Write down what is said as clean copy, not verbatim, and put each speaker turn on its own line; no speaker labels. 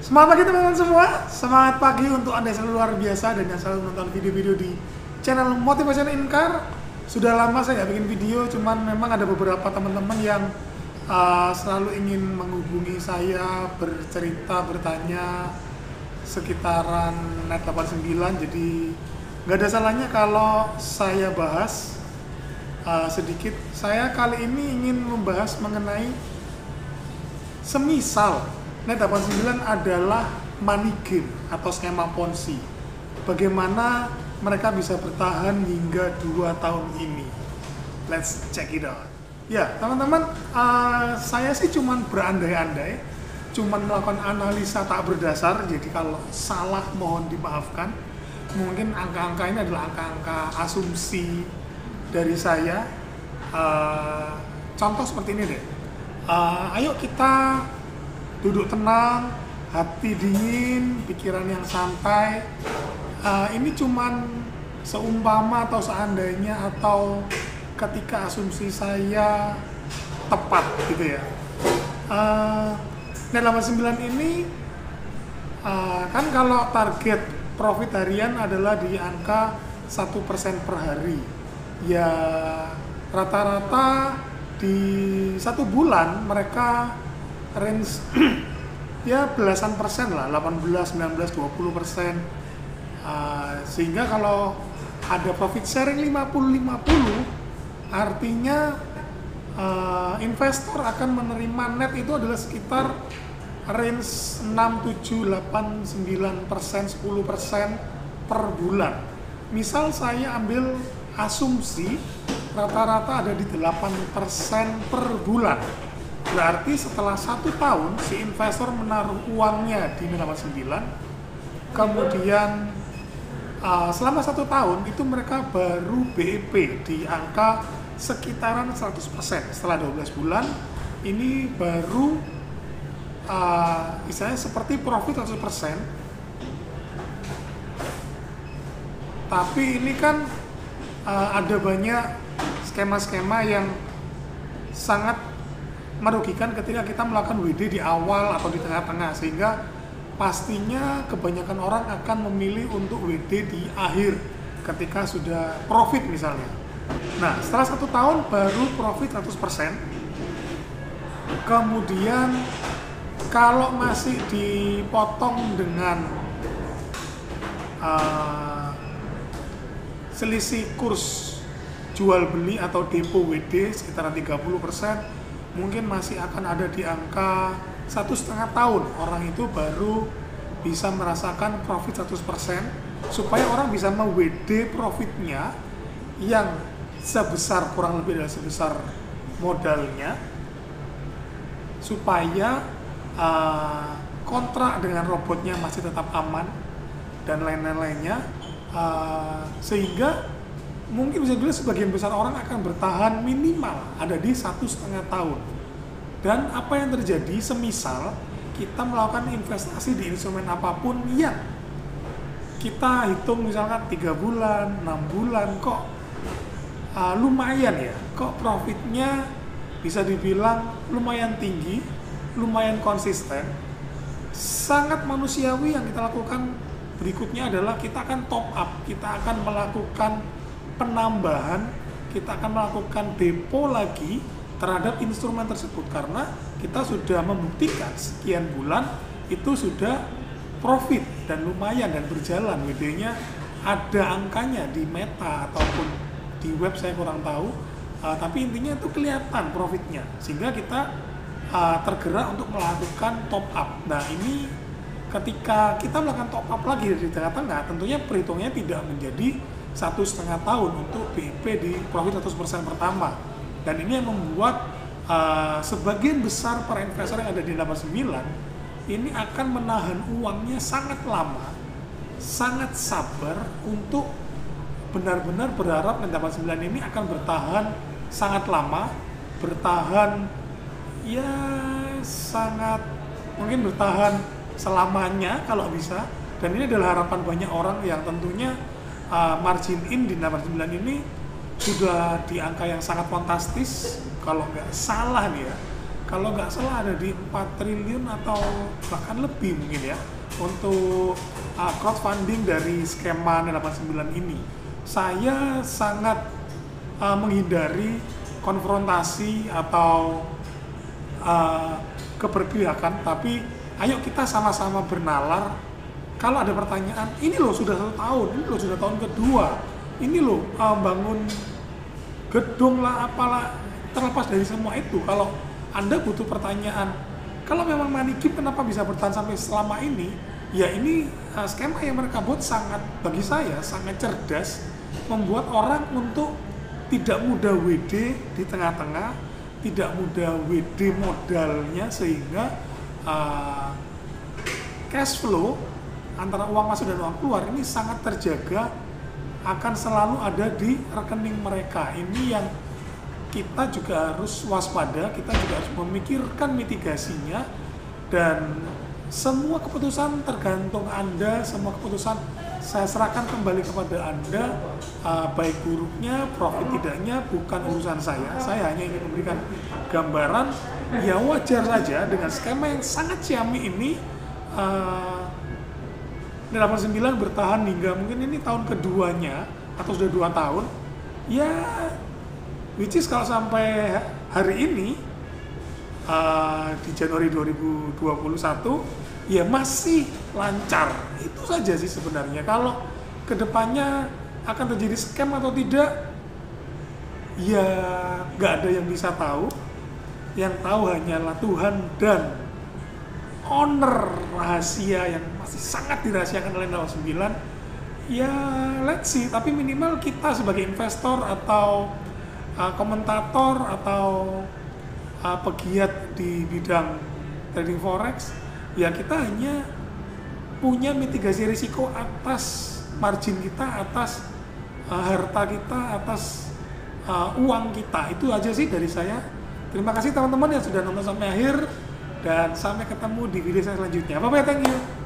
Semangat pagi teman-teman semua, semangat pagi untuk Anda yang selalu luar biasa dan yang selalu menonton video-video di channel Motivation Incur. Sudah lama saya nggak bikin video, cuman memang ada beberapa teman-teman yang selalu ingin menghubungi saya, bercerita, bertanya sekitaran net 89, jadi nggak ada salahnya kalau saya bahas sedikit. Saya kali ini ingin membahas mengenai semisal net 89 adalah money game atau skema ponzi. Bagaimana mereka bisa bertahan hingga 2 tahun ini? Let's check it out. Ya, teman-teman, saya sih cuman berandai-andai, cuman melakukan analisa tak berdasar. Jadi kalau salah mohon dimaafkan. Mungkin angka-angka ini adalah angka-angka asumsi dari saya. Contoh seperti ini deh. Ayo kita duduk tenang, hati dingin, pikiran yang santai. Ini cuman seumpama atau seandainya atau ketika asumsi saya tepat gitu ya. Net 89 ini kan kalau target profit harian adalah di angka 1% per hari. Ya rata-rata di 1 bulan mereka range ya belasan persen lah, 18, 19, 20%. Sehingga kalau ada profit sharing 50-50, artinya investor akan menerima net itu adalah sekitar range 6, 7, 8, 9%, 10% per bulan. Misal saya ambil asumsi rata-rata ada di 8% per bulan. Berarti setelah 1 tahun si investor menaruh uangnya di 89, kemudian selama 1 tahun itu mereka baru BEP di angka sekitaran 100%. Setelah 12 bulan ini baru istilahnya seperti profit 100%. Tapi ini kan ada banyak skema-skema yang sangat merugikan ketika kita melakukan WD di awal atau di tengah-tengah, sehingga pastinya kebanyakan orang akan memilih untuk WD di akhir ketika sudah profit misalnya. Nah, setelah 1 tahun baru profit 100%. Kemudian kalau masih dipotong dengan selisih kurs jual beli atau depo WD sekitar 30%, mungkin masih akan ada di angka 1,5 tahun orang itu baru bisa merasakan profit 100%, supaya orang bisa me-WD profitnya yang sebesar kurang lebih dari sebesar modalnya, supaya kontrak dengan robotnya masih tetap aman dan lain-lainnya, sehingga mungkin bisa dilihat sebagian besar orang akan bertahan minimal ada di 1,5 tahun. Dan apa yang terjadi semisal kita melakukan investasi di instrumen apapun yang kita hitung misalkan 3 bulan, 6 bulan, kok lumayan ya, kok profitnya bisa dibilang lumayan tinggi, lumayan konsisten, sangat manusiawi. Yang kita lakukan berikutnya adalah kita akan top up, kita akan melakukan penambahan, kita akan melakukan depo lagi terhadap instrumen tersebut, karena kita sudah membuktikan sekian bulan itu sudah profit dan lumayan dan berjalan. WD-nya ada angkanya di Meta ataupun di web saya kurang tahu, tapi intinya itu kelihatan profitnya, sehingga kita tergerak untuk melakukan top up. Nah, ini ketika kita melakukan top up lagi dari tengah-tengah, tentunya perhitungannya tidak menjadi 1,5 tahun untuk BEP di profit 100% pertama. Dan ini yang membuat sebagian besar para investor yang ada di 89 ini akan menahan uangnya sangat lama, sangat sabar untuk benar-benar berharap net 89 ini akan bertahan sangat lama, bertahan ya sangat mungkin bertahan selamanya kalau bisa. Dan ini adalah harapan banyak orang yang tentunya margin in di 89 ini sudah di angka yang sangat fantastis. Kalau nggak salah nih ya, kalau nggak salah ada di 4 triliun atau bahkan lebih mungkin ya untuk crowdfunding dari skema 89 ini. Saya sangat menghindari konfrontasi atau keberpihakan, tapi ayo kita sama-sama bernalar. Kalau ada pertanyaan, ini loh sudah 1 tahun, ini loh sudah tahun kedua, ini loh bangun gedung lah apalah, terlepas dari semua itu, kalau Anda butuh pertanyaan, kalau memang Money Keep kenapa bisa bertahan sampai selama ini, ya ini skema yang mereka buat sangat, bagi saya sangat cerdas, membuat orang untuk tidak mudah WD di tengah-tengah, tidak mudah WD modalnya, sehingga cash flow antara uang masuk dan uang keluar ini sangat terjaga, akan selalu ada di rekening mereka. Ini yang kita juga harus waspada, kita juga harus memikirkan mitigasinya, dan semua keputusan tergantung Anda, semua keputusan saya serahkan kembali kepada Anda, baik buruknya, profit tidaknya bukan urusan saya hanya ingin memberikan gambaran, ya wajar saja dengan skema yang sangat ciamik ini, 89 bertahan hingga mungkin ini tahun keduanya atau sudah 2 tahun ya, which is kalau sampai hari ini di Januari 2021 ya masih lancar. Itu saja sih sebenarnya. Kalau kedepannya akan terjadi scam atau tidak, ya nggak ada yang bisa tahu. Yang tahu hanyalah Tuhan dan owner rahasia yang masih sangat dirahasiakan oleh 89. Ya let's see, tapi minimal kita sebagai investor atau komentator atau pegiat di bidang trading forex, ya kita hanya punya mitigasi risiko atas margin kita, atas harta kita, atas uang kita. Itu aja sih dari saya. Terima kasih teman-teman yang sudah nonton sampai akhir, dan sampai ketemu di video saya selanjutnya. Bye bye, thank you.